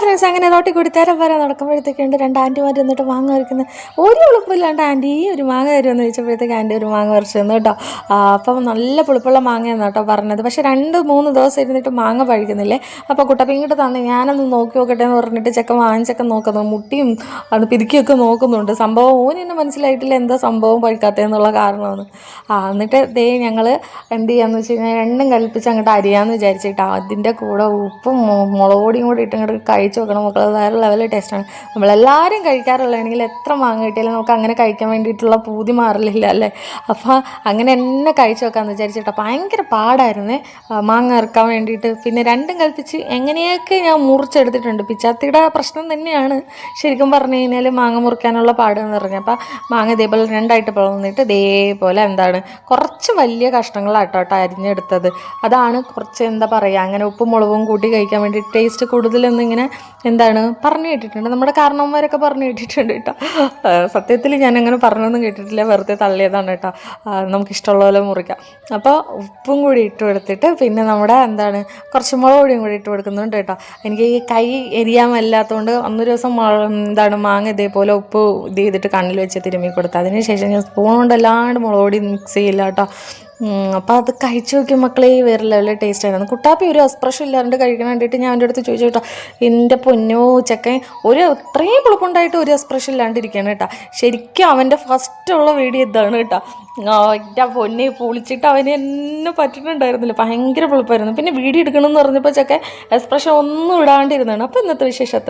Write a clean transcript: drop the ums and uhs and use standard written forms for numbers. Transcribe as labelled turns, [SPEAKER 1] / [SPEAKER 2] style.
[SPEAKER 1] Friends അങ്ങനെ റോട്ടി കൂടി തരം വരെ നടക്കുമ്പോഴത്തേക്കുണ്ട് രണ്ട് ആൻറ്റിമാർ എന്നിട്ട് മാങ്ങ പറിക്കുന്നത് ഒരു എളുപ്പമില്ലാണ്ട് ആൻറ്റി ഒരു മാങ്ങ തരുമെന്ന് ചോദിച്ചപ്പോഴത്തേക്ക് ആൻറ്റി ഒരു മാങ്ങ പറിച്ചു തന്നു കേട്ടോ. അപ്പം നല്ല പുളിപ്പുള്ള മാങ്ങയെന്ന് കേട്ടോ പറഞ്ഞത്. പക്ഷേ 2-3 ദിവസം ഇരുന്നിട്ട് മാങ്ങ പഴിക്കുന്നില്ലേ. അപ്പോൾ കുട്ടപ്പ ഇങ്ങോട്ട് തന്നെ ഞാനൊന്ന് നോക്കി നോക്കട്ടെ എന്ന് പറഞ്ഞിട്ട് ചെക്കൻ വാങ്ങിച്ചൊക്കെ നോക്കുന്നു, മുട്ടിയും അത് പിരിക്കിയൊക്കെ നോക്കുന്നുണ്ട്. സംഭവം ഓനെന്നെ മനസ്സിലായിട്ടില്ല എന്താ സംഭവം പഴിക്കാത്തതെന്നുള്ള കാരണമാണ്. എന്നിട്ട് ദേ ഞങ്ങൾ എന്ത് ചെയ്യാന്ന് വെച്ച് കഴിഞ്ഞാൽ രണ്ടും കൽപ്പിച്ച് അങ്ങോട്ട് അരിയാന്ന് വിചാരിച്ചിട്ട് അതിൻ്റെ കൂടെ ഉപ്പും മുളക് പൊടിയും കൂടി ഇട്ട് ഇങ്ങോട്ട് കഴിച്ച് നോക്കണം മക്കളെ. വേറെ ലെവൽ ടേസ്റ്റാണ്. നമ്മളെല്ലാവരും കഴിക്കാറുള്ളതാണെങ്കിൽ എത്ര മാങ്ങ കിട്ടിയാലും നമുക്ക് അങ്ങനെ കഴിക്കാൻ വേണ്ടിയിട്ടുള്ള പൂതി മാറില്ല അല്ലേ. അപ്പോൾ അങ്ങനെ എന്നെ കഴിച്ച് നോക്കാമെന്ന് വിചാരിച്ചിട്ട് ഭയങ്കര പാടായിരുന്നേ മാങ്ങ ഇറക്കാൻ വേണ്ടിയിട്ട്. പിന്നെ രണ്ടും കൽപ്പിച്ച് എങ്ങനെയൊക്കെ ഞാൻ മുറിച്ചെടുത്തിട്ടുണ്ട്. പിച്ചാത്തിയുടെ പ്രശ്നം തന്നെയാണ് ശരിക്കും പറഞ്ഞു കഴിഞ്ഞാൽ മാങ്ങ മുറിക്കാനുള്ള പാടെന്ന് പറഞ്ഞാൽ. അപ്പോൾ മാങ്ങ ഇതേപോലെ രണ്ടായിട്ട് പിളർന്നിട്ട് ഇതേപോലെ എന്താണ് കുറച്ച് വലിയ കഷ്ണങ്ങളാട്ടോ അരിഞ്ഞെടുത്തത്. അതാണ് കുറച്ച് എന്താ പറയുക അങ്ങനെ ഉപ്പും മുളകും കൂട്ടി കഴിക്കാൻ വേണ്ടി ടേസ്റ്റ് കൂടുതലെന്നിങ്ങനെ എന്താണ് പറഞ്ഞു കേട്ടിട്ടുണ്ട്. നമ്മുടെ കാരണവന്മാരൊക്കെ പറഞ്ഞു കേട്ടിട്ടുണ്ട് കേട്ടോ. സത്യത്തിൽ ഞാനങ്ങനെ പറഞ്ഞൊന്നും കേട്ടിട്ടില്ല, വെറുതെ തള്ളിയതാണ് കേട്ടോ. നമുക്കിഷ്ടമുള്ള പോലെ മുറിക്കാം. അപ്പോൾ ഉപ്പും കൂടി ഇട്ട് കൊടുത്തിട്ട് പിന്നെ നമ്മുടെ എന്താണ് കുറച്ച് മുളക് പൊടിയും കൂടി ഇട്ട് കൊടുക്കുന്നുണ്ട് കേട്ടോ. എനിക്ക് ഈ കൈ എരിയാൻ വല്ലാത്തതുകൊണ്ട് അന്നൊരു ദിവസം എന്താണ് മാങ്ങ ഇതേപോലെ ഉപ്പ് ഇത് ചെയ്തിട്ട് കണ്ണിൽ വെച്ച് തിരുമ്മി കൊടുത്തു. അതിന് ശേഷം ഞാൻ സ്പൂൺ കൊണ്ട് അല്ലാണ്ട് മുളക് പൊടി മിക്സ് ചെയ്യില്ല കേട്ടോ. അപ്പോൾ അത് കഴിച്ച് നോക്കിയ മക്കളെ വേറെ ലെവലിൽ ടേസ്റ്റ് ആയിരുന്നു. കുട്ടാപ്പി ഒരു എക്സ്പ്രഷൻ ഇല്ലാണ്ട് കഴിക്കാൻ വേണ്ടിയിട്ട് ഞാൻ എൻ്റെ അടുത്ത് ചോദിച്ചു കേട്ടോ, എൻ്റെ പൊന്നോ ചെക്കൻ ഇത്രയും പുളിപ്പുണ്ടായിട്ട് ഒരു എക്സ്പ്രഷൻ ഇല്ലാണ്ടിരിക്കുകയാണ് കേട്ടോ. ശരിക്കും അവൻ്റെ ഫസ്റ്റുള്ള വീഡിയോ ഇതാണ് കേട്ടോ. എൻ്റെ പൊന്നെ പൊളിച്ചിട്ട് അവന് എന്നെ പറ്റിയിട്ടുണ്ടായിരുന്നില്ല, ഭയങ്കര പുളിപ്പായിരുന്നു. പിന്നെ വീഡിയോ എടുക്കണമെന്ന് പറഞ്ഞപ്പോൾ ചെക്കൻ എക്സ്പ്രഷൻ ഒന്നും ഇടാണ്ടിരുന്നതാണ്. അപ്പോൾ ഇന്നത്തെ വിശേഷം